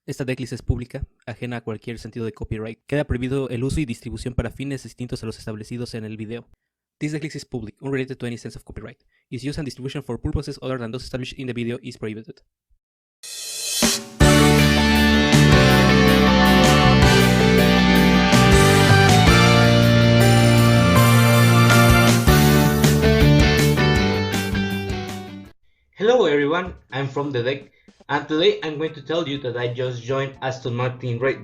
Esta decklist es pública, ajena a cualquier sentido de copyright. Queda prohibido el uso y distribución para fines distintos a los establecidos en el video. This decklist is public, unrelated to any sense of copyright. Its use and distribution for purposes other than those established in the video is prohibited. Hello everyone, I'm from the deck, and today I'm going to tell you that I just joined Aston Martin wrong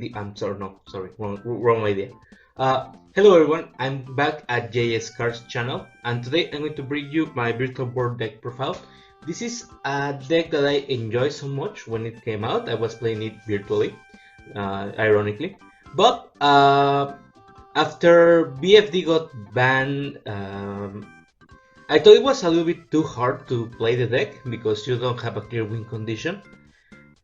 idea. Hello everyone, I'm back at JS Cars channel, and today I'm going to bring you my virtual board deck profile. This is a deck that I enjoyed so much when it came out. I was playing it virtually, ironically, but after BFD got banned, I thought it was a little bit too hard to play the deck because you don't have a clear win condition.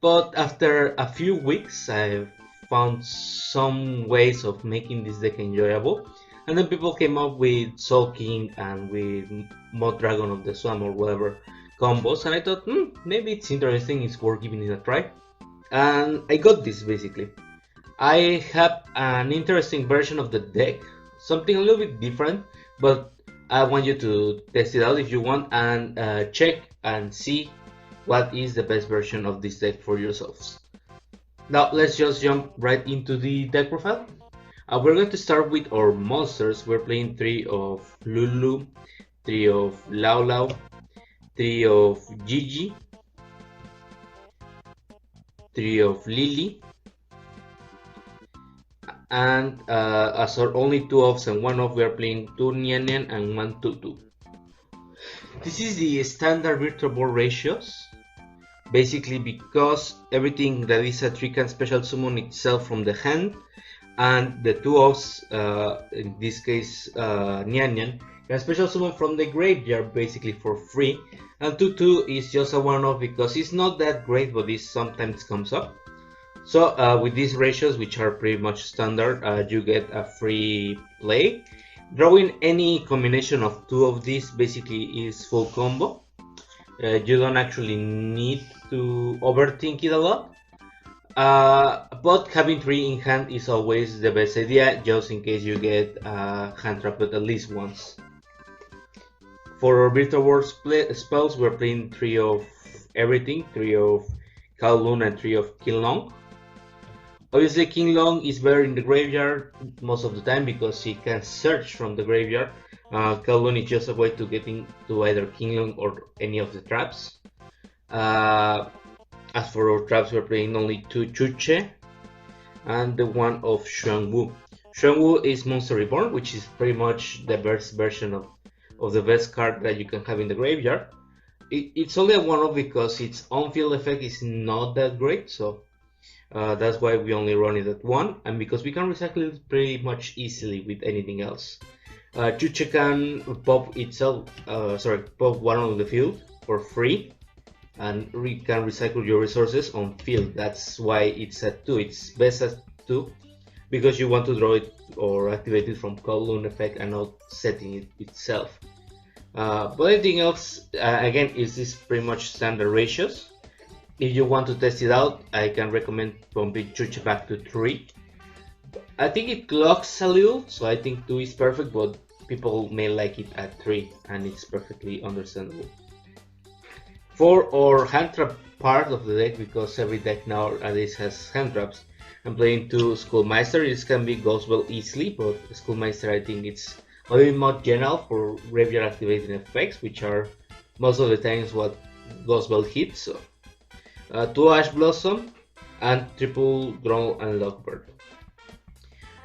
But after a few weeks, I've found some ways of making this deck enjoyable. And then people came up with Soul King and with Mod Dragon of the Swamp or whatever combos. And I thought, maybe it's interesting, it's worth giving it a try. And I got this basically. I have an interesting version of the deck, something a little bit different, but I want you to test it out if you want and check and see what is the best version of this deck for yourselves. Now let's just jump right into the deck profile. We're going to start with our monsters. We're playing 3 of Lulu, 3 of Lau Lau, 3 of Gigi, 3 of Lily, and as our only 2 offs and 1 off, we are playing 2 Nian Nian and 1 Tutu. This is the standard virtual board ratios, basically because everything that is a 3 can special summon itself from the hand, and the 2 offs, in this case Nian Nian, can special summon from the graveyard basically for free, and Tutu is just a 1 off because it's not that great, but this sometimes comes up. So with these ratios, which are pretty much standard, you get a free play. Drawing any combination of 2 of these basically is full combo. You don't actually need to overthink it a lot. But having 3 in hand is always the best idea, just in case you get hand trapped at least once. For our Virtual World spells, we're playing 3 of everything, 3 of Kowloon and 3 of Qinglong. Obviously, Qinglong is better in the graveyard most of the time because he can search from the graveyard. Kowloon is just a way to get into either Qinglong or any of the traps. As for our traps, we're playing only 2 Chuche and the 1 of Xuanwu. Xuanwu is Monster Reborn, which is pretty much the best version of the best card that you can have in the graveyard. It's only a 1-off because its on-field effect is not that great, so that's why we only run it at 1, and because we can recycle it pretty much easily with anything else. Chuche can pop pop 1 on the field for free, and can recycle your resources on field. That's why it's at 2. It's best at 2 because you want to draw it or activate it from Kowloon effect and not setting it itself. But anything else, again, is this pretty much standard ratios. If you want to test it out, I can recommend bumping Chuche back to 3. I think it clocks a little, so I think 2 is perfect, but people may like it at 3, and it's perfectly understandable. For our hand trap part of the deck, because every deck nowadays has hand traps, I'm playing 2 Schoolmeister. This can be Ghostbell easily, but Schoolmeister I think it's a little more general for graveyard activating effects, which are most of the times what Ghostbell hits. So 2 Ash Blossom and triple Droll and Lockbird.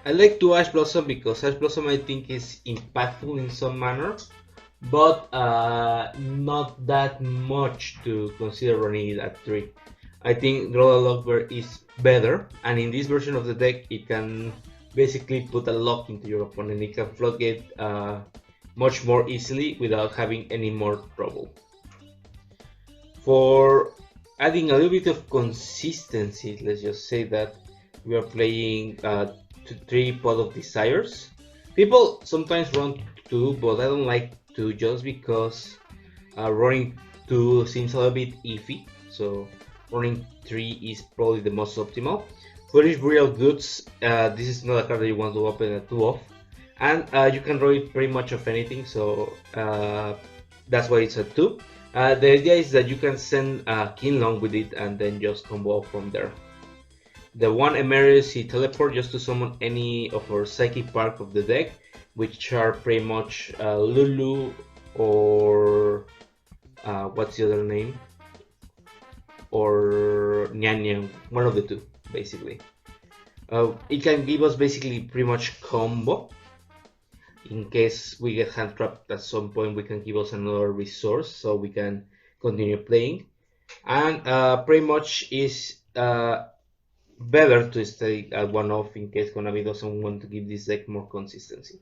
I like 2 Ash Blossom because Ash Blossom I think is impactful in some manner, but not that much to consider running it at 3. I think Droll and Lockbird is better, and in this version of the deck it can basically put a lock into your opponent. It can floodgate much more easily without having any more trouble. For adding a little bit of consistency, let's just say that we are playing 3 Pot of Desires. People sometimes run 2, but I don't like 2 just because running 2 seems a little bit iffy. So running 3 is probably the most optimal. Foolish Burial Goods, this is not a card that you want to open a 2 of, and you can draw it pretty much of anything, so that's why it's a 2. The idea is that you can send Kinlong with it and then just combo from there. The one emergency teleport just to summon any of our psychic part of the deck, which are pretty much Lulu or what's the other name? Or Nyan Nyan, one of the two, basically. It can give us basically pretty much combo. In case we get hand trapped at some point, we can give us another resource so we can continue playing. And pretty much is better to stay at 1-off in case Konami doesn't want to give this deck more consistency.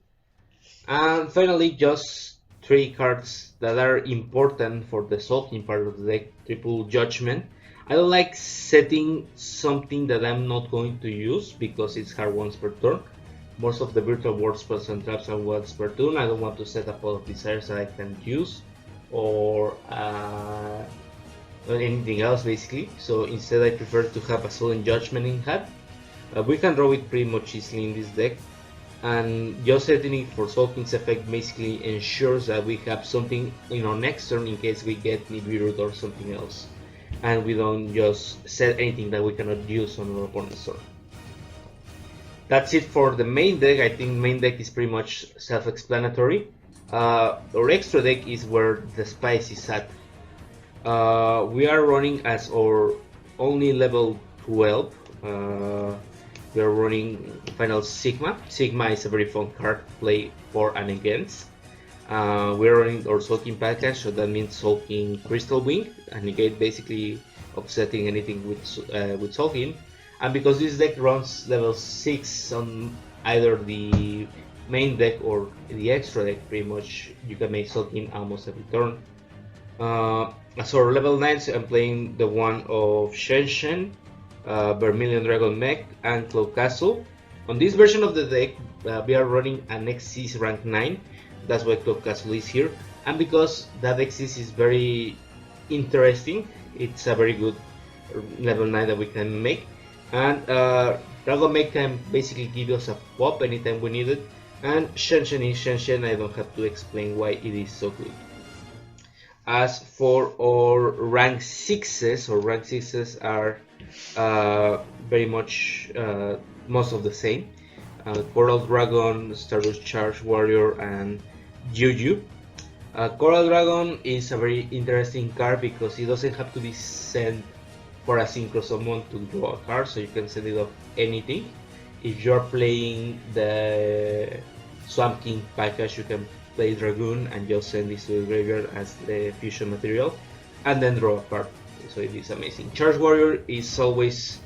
And finally, just 3 cards that are important for the sulking part of the deck. Triple Judgment. I don't like setting something that I'm not going to use because it's hard once per turn. Most of the virtual ward spells and traps are once per turn. I don't want to set up all of desires that I can use or anything else basically. So instead I prefer to have a Sullen Judgment in hand. We can draw it pretty much easily in this deck. And just setting it for Sulking's effect basically ensures that we have something in our next turn in case we get Nibiru or something else. And we don't just set anything that we cannot use on our opponent's turn. That's it for the main deck. I think main deck is pretty much self-explanatory. Our extra deck is where the spice is at. We are running as our only level 12. We are running Final Sigma. Sigma is a very fun card to play for and against. We're running our Sulking package, so that means Sulking Crystal Wing and negate basically offsetting anything with Sulking. And because this deck runs level 6 on either the main deck or the extra deck, pretty much you can make Sulking almost every turn. So level 9, so I'm playing the one of Shenshen, Vermilion Dragon Mech, and Cloud Castle. On this version of the deck, we are running an Xyz rank 9. That's why Cloud Castle is here. And because that Xyz is very interesting, it's a very good level 9 that we can make. And Dragon Mech can basically give us a pop anytime we need it. And Shenshen is Shenshen, I don't have to explain why it is so good. As for our rank 6s, our rank 6s are very much most of the same. Coral Dragon, Stardust Charge Warrior, and Juju. Coral Dragon is a very interesting card because it doesn't have to be sent for a synchro summon to draw a card, so you can send it off anything. If you're playing the Swamp King package, you can play Dragoon and just send this to the graveyard as the fusion material and then draw a card. So it is amazing. Charge Warrior is always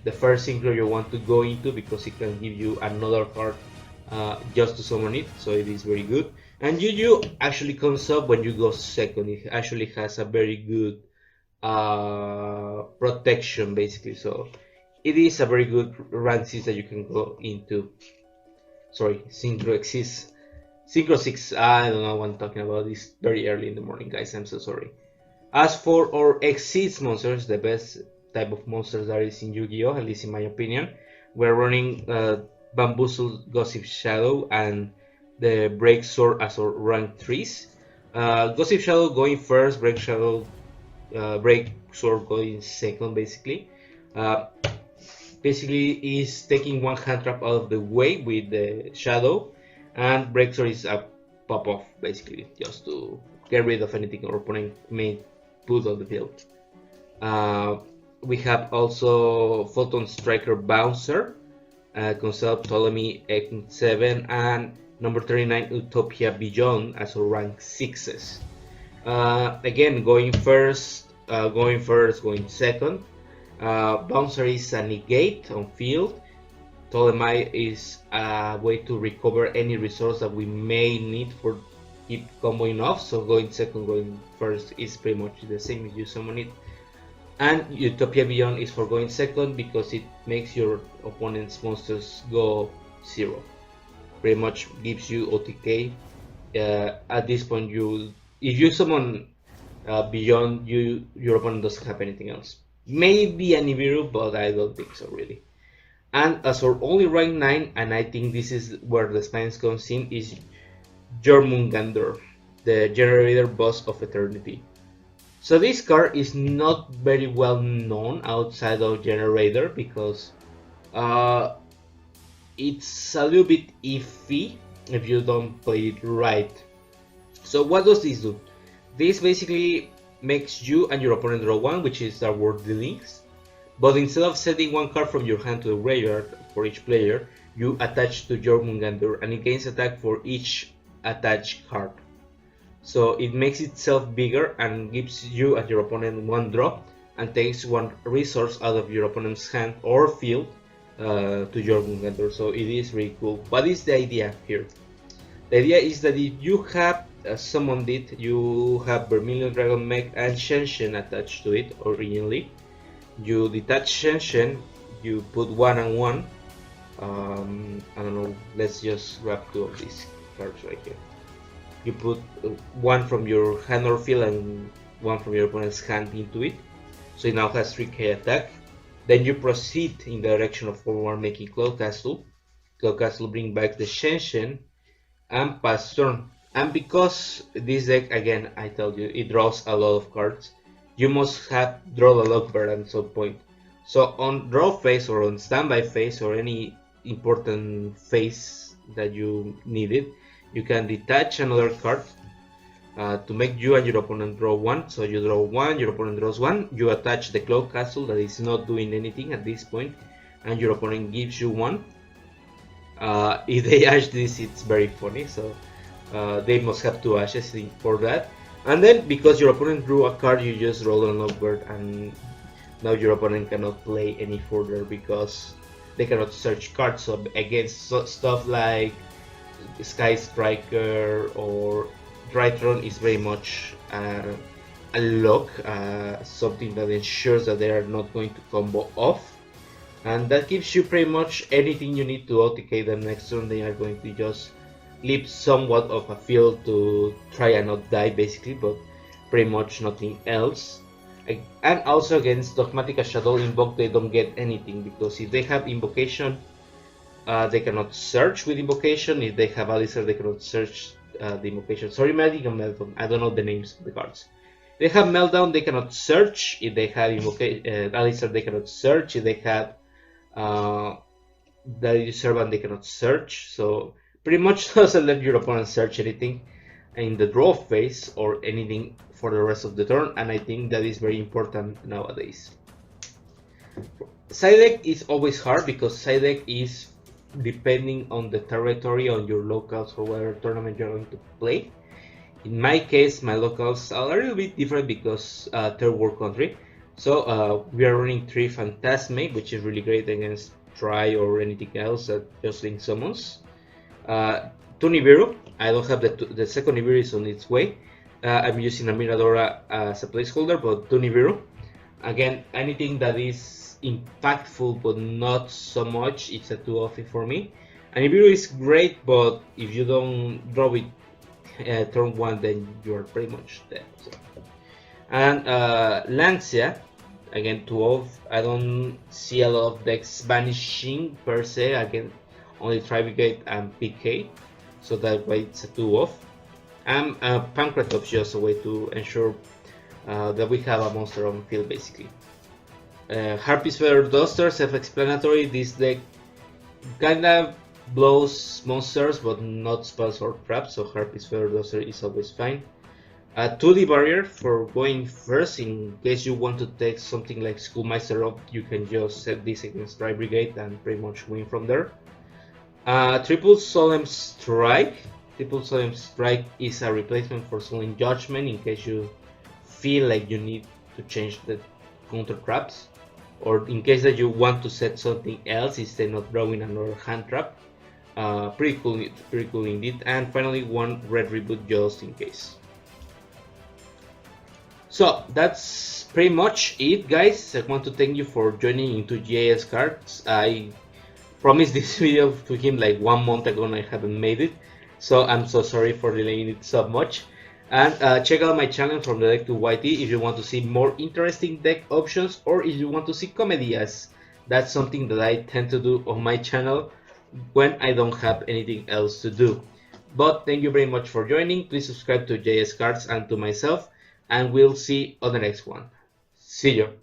the first synchro you want to go into because it can give you another card just to summon it, so it is very good. And Juju actually comes up when you go second. It actually has a very good protection basically, so it is a very good rank 6 that you can go into. Sorry, Synchro exists. Synchro 6, I don't know what I'm talking about. It's very early in the morning, guys. I'm so sorry. As for our Exceeds monsters, the best type of monsters that is in Yu-Gi-Oh!, at least in my opinion, we're running Bamboozle, Gossip Shadow, and the Break Sword as our rank 3s. Gossip Shadow going first, Break Sword going second, basically. Basically is taking one hand trap out of the way with the Shadow, and Break Sword is a pop off basically, just to get rid of anything our opponent may put on the field. We have also Photon Striker Bouncer, Concept Ptolemy X7, and number 39 Utopia Beyond as our rank 6s. Again, going first, going second. Bouncer is a negate on field. Ptolemy is a way to recover any resource that we may need for keep comboing off. So going second, going first is pretty much the same if you summon it. And Utopia Beyond is for going second because it makes your opponent's monsters go 0. Pretty much gives you OTK. At this point, if you summon Beyond, your opponent doesn't have anything else. Maybe a Nibiru, but I don't think so really. And as our only rank 9, and I think this is where the science comes in, is Jormungandr, the Generator Boss of Eternity. So this card is not very well known outside of Generator because it's a little bit iffy if you don't play it right. So what does this do? This basically makes you and your opponent draw 1, which is our word links. But instead of sending one card from your hand to the graveyard for each player, you attach to Jormungandr and it gains attack for each attached card. So it makes itself bigger and gives you and your opponent one drop and takes one resource out of your opponent's hand or field to Jormungandr. So it is really cool. What is the idea here? The idea is that if you have summoned it, you have Vermilion Dragon Mech and Shenshen attached to it originally. You detach Shenshen, you put 1 and 1. I don't know, let's just grab 2 of these cards right here. You put 1 from your hand or field and 1 from your opponent's hand into it. So it now has 3k attack. Then you proceed in the direction of forward making Cloud Castle. Cloud Castle bring back the Shenshen and pass turn. And because this deck, again, I told you, it draws a lot of cards, you must have draw a lot card at some point. So on draw phase or on standby phase or any important phase that you needed, you can detach another card to make you and your opponent draw 1. So you draw 1, your opponent draws 1, you attach the Cloud Castle that is not doing anything at this point, and your opponent gives you 1. If they ash this, it's very funny, so they must have 2 ashes for that. And then because your opponent drew a card, you just roll an upward, and now your opponent cannot play any further because they cannot search cards. So against stuff like Sky Striker or Drytron is very much a lock, something that ensures that they are not going to combo off, and that gives you pretty much anything you need to OTK them next turn. They are going to just leave somewhat of a field to try and not die basically, but pretty much nothing else. And also against Dogmatic Shadow Invoke, they don't get anything because if they have Invocation, they cannot search with Invocation. If they have Alistar, they cannot search the Invocation. Sorry, Magic and Meltdown, I don't know the names of the cards. They have Meltdown, they cannot search. If they have Alistar, they cannot search. If they have the Servant, they cannot search. So pretty much doesn't let your opponent search anything in the draw phase or anything for the rest of the turn, and I think that is very important nowadays. Side deck is always hard because side deck is depending on the territory, on your locals or whatever tournament you're going to play. In my case, my locals are a little bit different because third world country. So we are running 3 Phantasme, which is really great against Try or anything else that just link summons. 2 Nibiru. I don't have the second Nibiru is on its way. I'm using a Miradora as a placeholder, but 2 Nibiru. Again, anything that is impactful but not so much, it's a 2 off for me. And Nibiru is great, but if you don't draw it turn 1, then you are pretty much dead. So. And Lancia, again 2 off. I don't see a lot of decks vanishing per se. Again, only Tri-Brigade and PK, so that way it's a 2 off. And Pancratops just a way to ensure that we have a monster on field basically. Harpy's Feather Duster, self-explanatory. This deck kinda blows monsters but not spells or traps, so Harpy's Feather Duster is always fine. 2D barrier for going first in case you want to take something like Schoolmeister up. You can just set this against Tri-Brigade and pretty much win from there. Triple Solemn Strike. Triple Solemn Strike is a replacement for Solemn Judgment in case you feel like you need to change the counter traps, or in case that you want to set something else instead of drawing another hand trap. Pretty cool indeed. And finally, 1 red reboot just in case. So that's pretty much it, guys. I want to thank you for joining into GIS Cards. I promised this video to him like 1 month ago and I haven't made it, so I'm so sorry for delaying it so much. And check out my channel From the Deck to YT if you want to see more interesting deck options, or if you want to see comedy, as that's something that I tend to do on my channel when I don't have anything else to do. But thank you very much for joining. Please subscribe to JS Cards and to myself, and we'll see on the next one. See you.